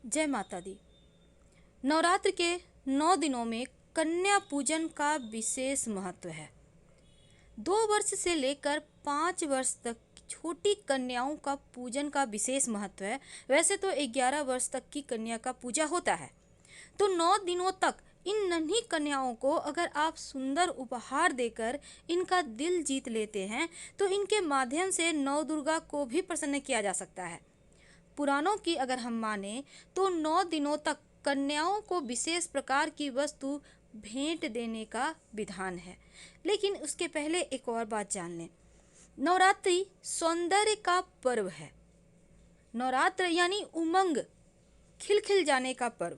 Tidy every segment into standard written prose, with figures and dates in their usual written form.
जय माता दी। नवरात्र के 9 दिनों में कन्या पूजन का विशेष महत्व है। 2 वर्ष से लेकर 5 वर्ष तक छोटी कन्याओं का पूजन का विशेष महत्व है। वैसे तो 11 वर्ष तक की कन्या का पूजा होता है। तो 9 दिनों तक इन नन्ही कन्याओं को अगर आप सुंदर उपहार देकर इनका दिल जीत लेते हैं तो इनके माध्यम से नौ दुर्गा को भी प्रसन्न किया जा सकता है। पुराणों की अगर हम माने तो 9 दिनों तक कन्याओं को विशेष प्रकार की वस्तु भेंट देने का विधान है। लेकिन उसके पहले एक और बात जान लें। नवरात्रि सौंदर्य का पर्व है। नवरात्र यानी उमंग, खिलखिल जाने का पर्व,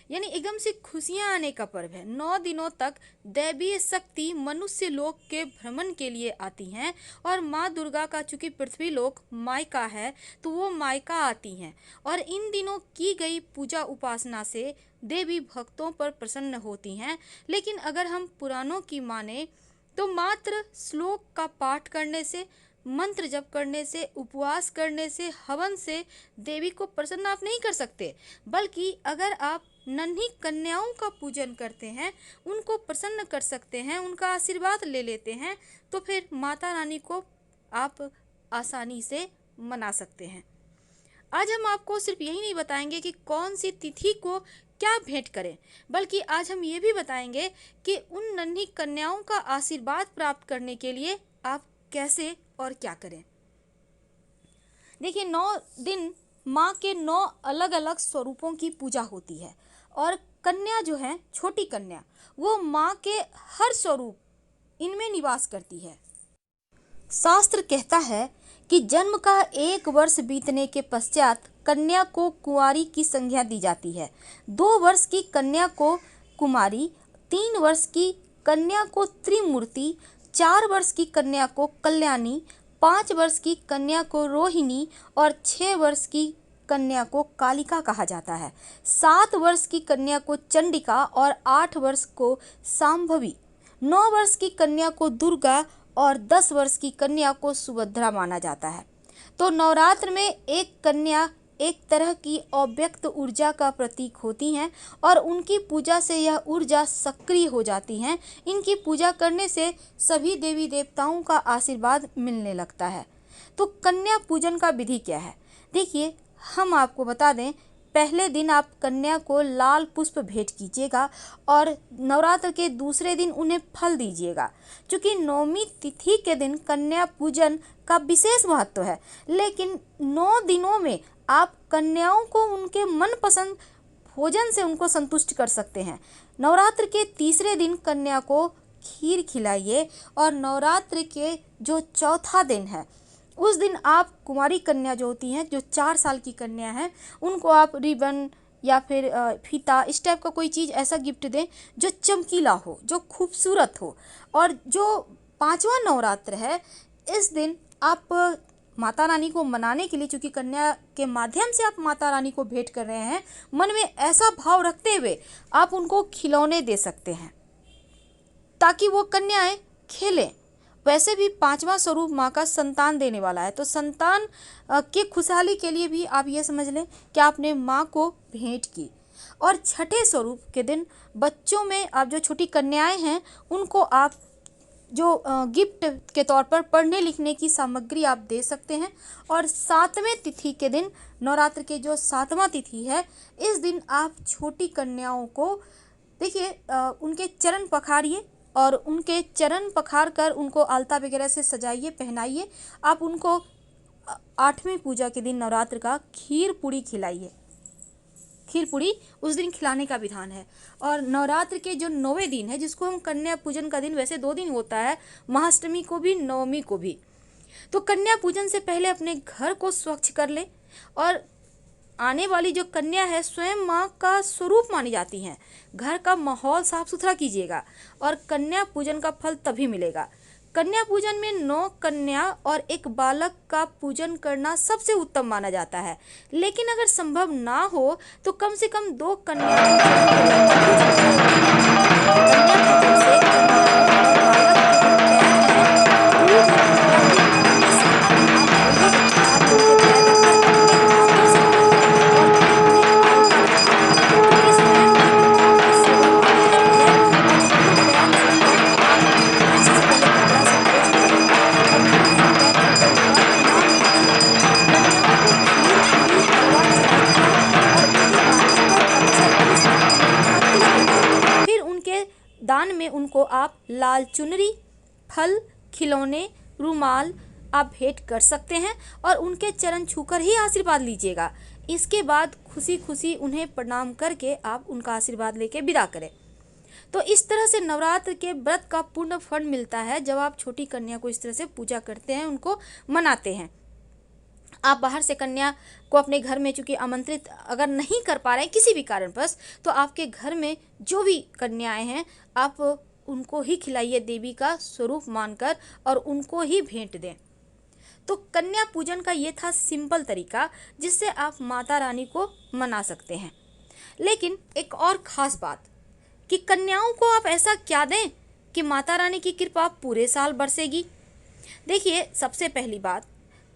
यानी एकदम से खुशियां आने का पर्व है। 9 दिनों तक दैवीय शक्ति मनुष्य लोक के भ्रमण के लिए आती हैं और माँ दुर्गा का चूंकि पृथ्वी लोक मायका है तो वो मायका आती हैं और इन दिनों की गई पूजा उपासना से देवी भक्तों पर प्रसन्न होती हैं। लेकिन अगर हम पुराणों की माने तो मात्र श्लोक का पाठ करने से, मंत्र जप करने से, उपवास करने से, हवन से देवी को प्रसन्न आप नहीं कर सकते, बल्कि अगर आप नन्ही कन्याओं का पूजन करते हैं, उनको प्रसन्न कर सकते हैं, उनका आशीर्वाद ले लेते हैं, तो फिर माता रानी को आप आसानी से मना सकते हैं। आज हम आपको सिर्फ यही नहीं बताएंगे कि कौन सी तिथि को क्या भेंट करें, बल्कि आज हम ये भी बताएंगे कि उन नन्ही कन्याओं का आशीर्वाद प्राप्त करने के लिए आप कैसे और क्या करें। देखिए, 9 दिन माँ के 9 अलग अलग स्वरूपों की पूजा होती है और कन्या जो है, छोटी कन्या, वो माँ के हर स्वरूप इनमें निवास करती है। शास्त्र कहता है कि जन्म का 1 वर्ष बीतने के पश्चात कन्या को कुंवारी की संज्ञा दी जाती है। 2 वर्ष की कन्या को कुमारी, 3 वर्ष की कन्या को त्रिमूर्ति, 4 वर्ष की कन्या को कल्याणी, 5 वर्ष की कन्या को रोहिणी और 6 वर्ष की कन्या को कालिका कहा जाता है। 7 वर्ष की कन्या को चंडिका और 8 वर्ष को सांभवी, 9 वर्ष की कन्या को दुर्गा और 10 वर्ष की कन्या को सुभद्रा माना जाता है। तो नवरात्र में एक कन्या एक तरह की अव्यक्त ऊर्जा का प्रतीक होती हैं और उनकी पूजा से यह ऊर्जा सक्रिय हो जाती हैं। इनकी पूजा करने से सभी देवी देवताओं का आशीर्वाद मिलने लगता है। तो कन्या पूजन का विधि क्या है? देखिए, हम आपको बता दें, पहले दिन आप कन्या को लाल पुष्प भेंट कीजिएगा और नवरात्र के दूसरे दिन उन्हें फल दीजिएगा। क्योंकि 9वीं तिथि के दिन कन्या पूजन का विशेष महत्व है, लेकिन 9 दिनों में आप कन्याओं को उनके मनपसंद भोजन से उनको संतुष्ट कर सकते हैं। नवरात्र के तीसरे दिन कन्या को खीर खिलाइए और नवरात्र के जो चौथा दिन है उस दिन आप कुंवारी कन्या जो होती हैं, जो 4 साल की कन्या है, उनको आप रिबन या फिर फीता, इस टाइप का कोई चीज़ ऐसा गिफ्ट दें जो चमकीला हो, जो खूबसूरत हो। और जो 5वां नवरात्र है, इस दिन आप माता रानी को मनाने के लिए, चूँकि कन्या के माध्यम से आप माता रानी को भेंट कर रहे हैं, मन में ऐसा भाव रखते हुए आप उनको खिलौने दे सकते हैं ताकि वो कन्याएं खेलें। वैसे भी 5वां स्वरूप माँ का संतान देने वाला है, तो संतान के खुशहाली के लिए भी आप ये समझ लें कि आपने माँ को भेंट की। और छठे स्वरूप के दिन बच्चों में आप जो छोटी कन्याएं हैं उनको आप जो गिफ्ट के तौर पर पढ़ने लिखने की सामग्री आप दे सकते हैं। और 7वें तिथि के दिन, नवरात्र के जो 7वां तिथि है, इस दिन आप छोटी कन्याओं को देखिए उनके चरण पखारिए और उनके चरण पखार कर उनको आलता वगैरह से सजाइए, पहनाइए। आप उनको 8वीं पूजा के दिन नवरात्र का खीर पूड़ी खिलाइए। खीर पूड़ी उस दिन खिलाने का विधान है। और नवरात्र के जो 9वें दिन है, जिसको हम कन्या पूजन का दिन, वैसे 2 दिन होता है, महाअष्टमी को भी, नवमी को भी। तो कन्या पूजन से पहले अपने घर को स्वच्छ कर ले और आने वाली जो कन्या है स्वयं माँ का स्वरूप मानी जाती हैं। घर का माहौल साफ सुथरा कीजिएगा और कन्या पूजन का फल तभी मिलेगा। कन्या पूजन में 9 कन्या और 1 बालक का पूजन करना सबसे उत्तम माना जाता है। लेकिन अगर संभव ना हो तो कम से कम 2 कन्याओं में उनको आप लाल चुनरी, फल, खिलौने, रुमाल आप भेंट कर सकते हैं और उनके चरण छूकर ही आशीर्वाद लीजिएगा। इसके बाद खुशी खुशी उन्हें प्रणाम करके आप उनका आशीर्वाद लेके विदा करें। तो इस तरह से नवरात्र के व्रत का पूर्ण फल मिलता है जब आप छोटी कन्या को इस तरह से पूजा करते हैं, उनको मनाते हैं। आप बाहर से कन्या को अपने घर में चूँकि आमंत्रित अगर नहीं कर पा रहे हैं किसी भी कारणवश, तो आपके घर में जो भी कन्याएं हैं आप उनको ही खिलाइए देवी का स्वरूप मानकर और उनको ही भेंट दें। तो कन्या पूजन का ये था सिंपल तरीका जिससे आप माता रानी को मना सकते हैं। लेकिन एक और ख़ास बात कि कन्याओं को आप ऐसा क्या दें कि माता रानी की कृपा पूरे साल बरसेगी। देखिए, सबसे पहली बात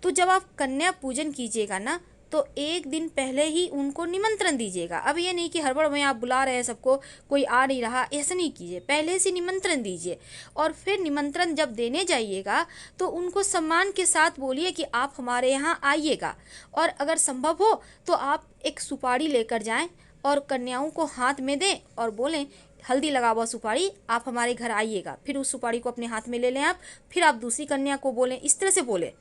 तो जब आप कन्या पूजन कीजिएगा ना, तो एक दिन पहले ही उनको निमंत्रण दीजिएगा। अब ये नहीं कि हड़बड़ में आप बुला रहे हैं सबको, कोई आ नहीं रहा, ऐसा नहीं कीजिए। पहले से निमंत्रण दीजिए और फिर निमंत्रण जब देने जाइएगा तो उनको सम्मान के साथ बोलिए कि आप हमारे यहाँ आइएगा। और अगर संभव हो तो आप एक सुपारी लेकर जाएं और कन्याओं को हाथ में दें और बोलें, हल्दी लगा हुआ सुपारी, आप हमारे घर आइएगा। फिर उस सुपारी को अपने हाथ में ले लें आप, फिर आप दूसरी कन्या को बोलें, इस तरह से बोलें।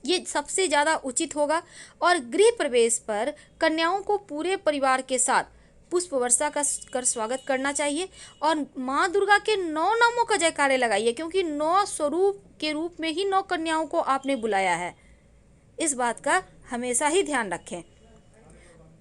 ये सबसे ज़्यादा उचित होगा। और गृह प्रवेश पर कन्याओं को पूरे परिवार के साथ पुष्प वर्षा का कर स्वागत करना चाहिए और माँ दुर्गा के 9 नामों का जयकारे लगाइए, क्योंकि 9 स्वरूप के रूप में ही 9 कन्याओं को आपने बुलाया है। इस बात का हमेशा ही ध्यान रखें।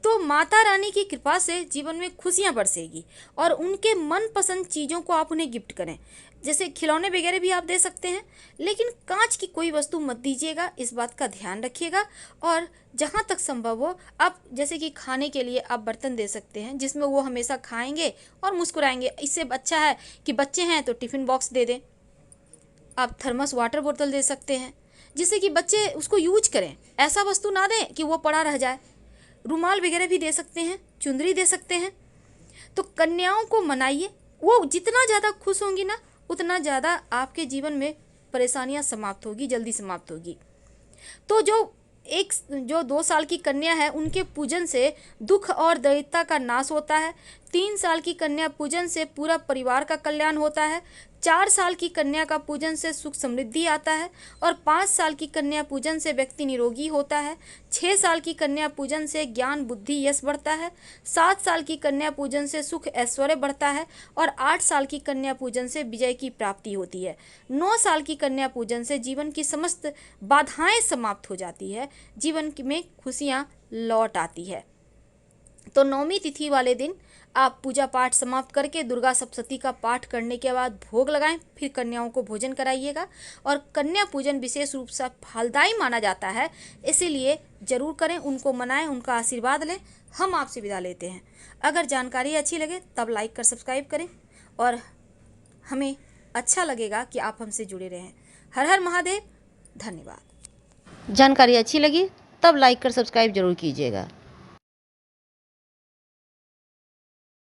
तो माता रानी की कृपा से जीवन में खुशियाँ बरसेगी और उनके मनपसंद चीज़ों को आप उन्हें गिफ्ट करें। जैसे खिलौने वगैरह भी आप दे सकते हैं, लेकिन कांच की कोई वस्तु मत दीजिएगा, इस बात का ध्यान रखिएगा। और जहाँ तक संभव हो आप जैसे कि खाने के लिए आप बर्तन दे सकते हैं जिसमें वो हमेशा खाएंगे और मुस्कुराएंगे। इससे अच्छा है कि बच्चे हैं तो टिफ़िन बॉक्स दे दें। आप थर्मस वाटर बोतल दे सकते हैं जिससे कि बच्चे उसको यूज करें, ऐसा वस्तु ना दें कि वो पड़ा रह जाए। रुमाल वगैरह भी दे सकते हैं, चुंदरी दे सकते हैं। तो कन्याओं को मनाइए, वो जितना ज़्यादा खुश होंगी ना उतना ज़्यादा आपके जीवन में परेशानियां समाप्त होगी, जल्दी समाप्त होगी। तो जो 2 साल की कन्या है उनके पूजन से दुख और दरिद्रता का नाश होता है। 3 साल की कन्या पूजन से पूरा परिवार का कल्याण होता है। 4 साल की कन्या का पूजन से सुख समृद्धि आता है और 5 साल की कन्या पूजन से व्यक्ति निरोगी होता है। 6 साल की कन्या पूजन से ज्ञान बुद्धि यश बढ़ता है। 7 साल की कन्या पूजन से सुख ऐश्वर्य बढ़ता है और 8 साल की कन्या पूजन से विजय की प्राप्ति होती है। 9 साल की कन्या पूजन से जीवन की समस्त बाधाएं समाप्त हो जाती है, जीवन में खुशियाँ लौट आती है। तो 9वीं तिथि वाले दिन आप पूजा पाठ समाप्त करके दुर्गा सप्तशती का पाठ करने के बाद भोग लगाएं, फिर कन्याओं को भोजन कराइएगा। और कन्या पूजन विशेष रूप से फलदायी माना जाता है, इसीलिए ज़रूर करें, उनको मनाएं, उनका आशीर्वाद लें। हम आपसे विदा लेते हैं। अगर जानकारी अच्छी लगे तब लाइक कर सब्सक्राइब करें और हमें अच्छा लगेगा कि आप हमसे जुड़े रहें। हर हर महादेव। धन्यवाद। जानकारी अच्छी लगी तब लाइक कर सब्सक्राइब जरूर कीजिएगा।